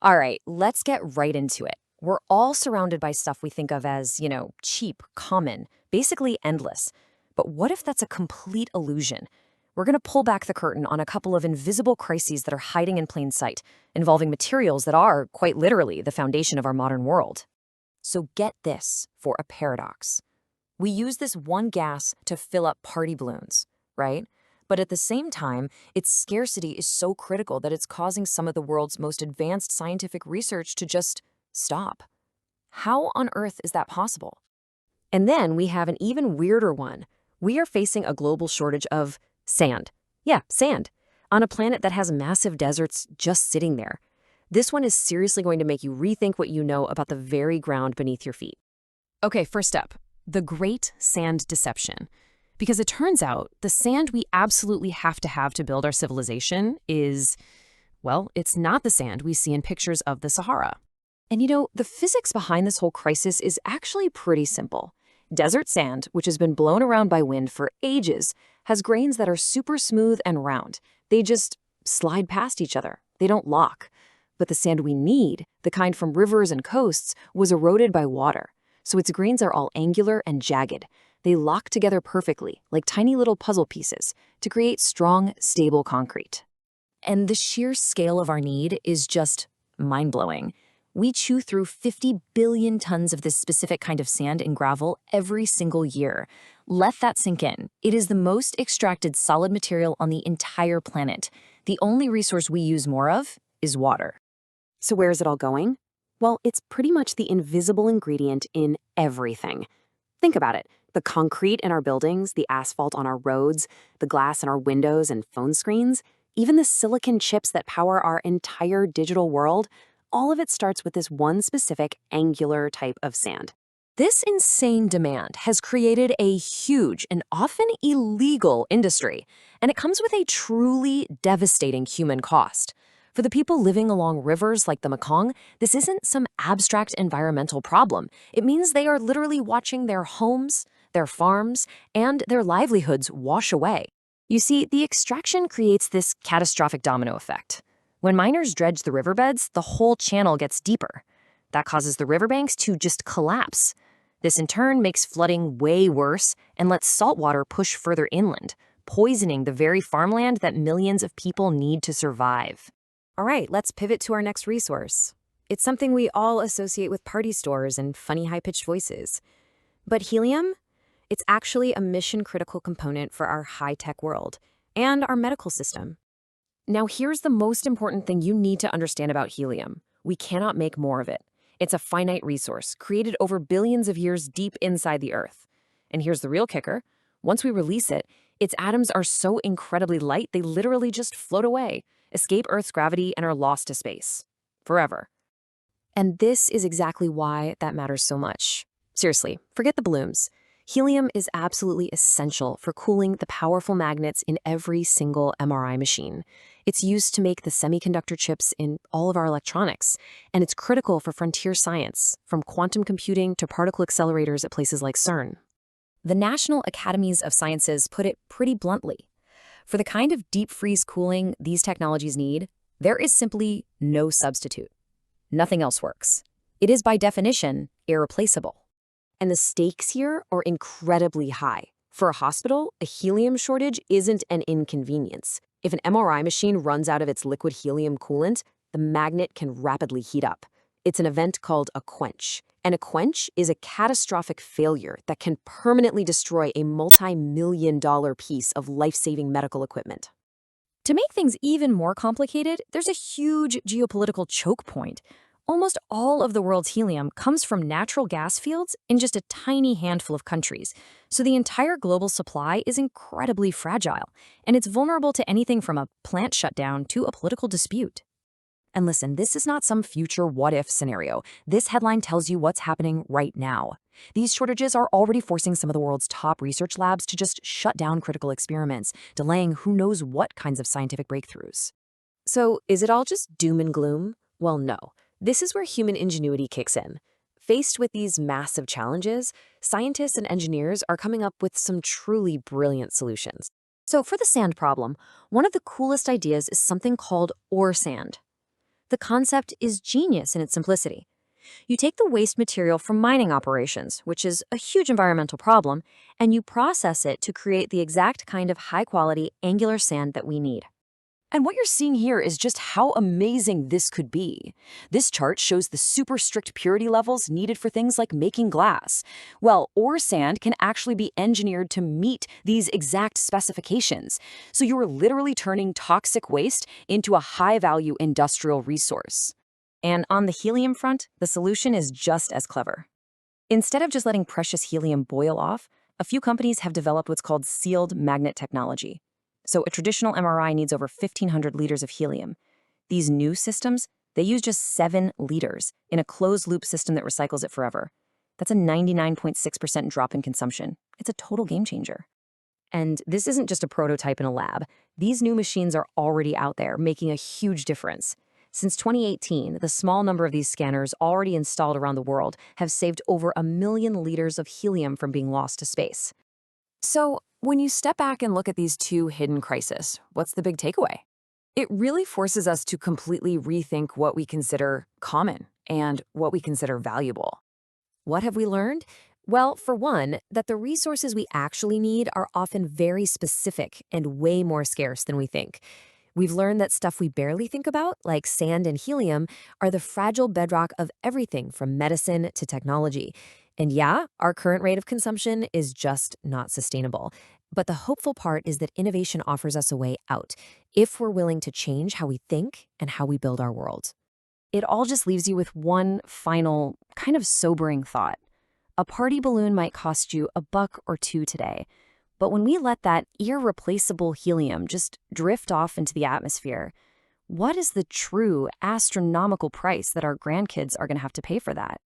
All right, let's get right into it. We're all surrounded by stuff we think of as, cheap, common, basically endless. But what if that's a complete illusion? We're going to pull back the curtain on a couple of invisible crises that are hiding in plain sight, involving materials that are, quite literally, the foundation of our modern world. So get this for a paradox. We use this one gas to fill up party balloons, right? But at the same time, its scarcity is so critical that it's causing some of the world's most advanced scientific research to just stop. How on earth is that possible? And then we have an even weirder one. We are facing a global shortage of sand. Yeah, sand. On a planet that has massive deserts just sitting there. This one is seriously going to make you rethink what you know about the very ground beneath your feet. Okay, first up, the Great Sand Deception. Because it turns out the sand we absolutely have to build our civilization is, well, it's not the sand we see in pictures of the Sahara. And the physics behind this whole crisis is actually pretty simple. Desert sand, which has been blown around by wind for ages, has grains that are super smooth and round. They just slide past each other. They don't lock. But the sand we need, the kind from rivers and coasts, was eroded by water. So its grains are all angular and jagged. They lock together perfectly, like tiny little puzzle pieces, to create strong, stable concrete. And the sheer scale of our need is just mind-blowing. We chew through 50 billion tons of this specific kind of sand and gravel every single year. Let that sink in. It is the most extracted solid material on the entire planet. The only resource we use more of is water. So where is it all going? Well, it's pretty much the invisible ingredient in everything. Think about it. The concrete in our buildings, the asphalt on our roads, the glass in our windows and phone screens, even the silicon chips that power our entire digital world, all of it starts with this one specific angular type of sand. This insane demand has created a huge and often illegal industry, and it comes with a truly devastating human cost. For the people living along rivers like the Mekong, this isn't some abstract environmental problem. It means they are literally watching their homes, their farms, and their livelihoods wash away. You see, the extraction creates this catastrophic domino effect. When miners dredge the riverbeds, the whole channel gets deeper. That causes the riverbanks to just collapse. This in turn makes flooding way worse and lets saltwater push further inland, poisoning the very farmland that millions of people need to survive. All right, let's pivot to our next resource. It's something we all associate with party stores and funny high-pitched voices. But helium? It's actually a mission-critical component for our high-tech world and our medical system. Now, here's the most important thing you need to understand about helium. We cannot make more of it. It's a finite resource, created over billions of years deep inside the Earth. And here's the real kicker. Once we release it, its atoms are so incredibly light, they literally just float away, escape Earth's gravity, and are lost to space. Forever. And this is exactly why that matters so much. Seriously, forget the balloons. Helium is absolutely essential for cooling the powerful magnets in every single MRI machine. It's used to make the semiconductor chips in all of our electronics, and it's critical for frontier science, from quantum computing to particle accelerators at places like CERN. The National Academies of Sciences put it pretty bluntly. For the kind of deep freeze cooling these technologies need, there is simply no substitute. Nothing else works. It is by definition irreplaceable. And the stakes here are incredibly high. For a hospital, a helium shortage isn't an inconvenience. If an MRI machine runs out of its liquid helium coolant, the magnet can rapidly heat up. It's an event called a quench. And a quench is a catastrophic failure that can permanently destroy a multi-million-dollar piece of life-saving medical equipment. To make things even more complicated, there's a huge geopolitical choke point. Almost all of the world's helium comes from natural gas fields in just a tiny handful of countries, so the entire global supply is incredibly fragile, and it's vulnerable to anything from a plant shutdown to a political dispute. And listen, this is not some future what-if scenario. This headline tells you what's happening right now. These shortages are already forcing some of the world's top research labs to just shut down critical experiments, delaying who knows what kinds of scientific breakthroughs. So, is it all just doom and gloom? Well, no. This is where human ingenuity kicks in. Faced with these massive challenges, scientists and engineers are coming up with some truly brilliant solutions. So for the sand problem, one of the coolest ideas is something called ore sand. The concept is genius in its simplicity. You take the waste material from mining operations, which is a huge environmental problem, and you process it to create the exact kind of high-quality angular sand that we need. And what you're seeing here is just how amazing this could be. This chart shows the super strict purity levels needed for things like making glass. Well, ore sand can actually be engineered to meet these exact specifications. So you are literally turning toxic waste into a high-value industrial resource. And on the helium front, the solution is just as clever. Instead of just letting precious helium boil off, a few companies have developed what's called sealed magnet technology. So a traditional MRI needs over 1,500 liters of helium. These new systems, they use just 7 liters in a closed-loop system that recycles it forever. That's a 99.6% drop in consumption. It's a total game changer. And this isn't just a prototype in a lab. These new machines are already out there, making a huge difference. Since 2018, the small number of these scanners already installed around the world have saved over 1 million liters of helium from being lost to space. So, when you step back and look at these two hidden crises, what's the big takeaway? It really forces us to completely rethink what we consider common and what we consider valuable. What have we learned? Well, for one, that the resources we actually need are often very specific and way more scarce than we think. We've learned that stuff we barely think about, like sand and helium, are the fragile bedrock of everything from medicine to technology. And yeah, our current rate of consumption is just not sustainable. But the hopeful part is that innovation offers us a way out, if we're willing to change how we think and how we build our world. It all just leaves you with one final, kind of sobering thought. A party balloon might cost you $1 or $2 today. But when we let that irreplaceable helium just drift off into the atmosphere, what is the true astronomical price that our grandkids are going to have to pay for that?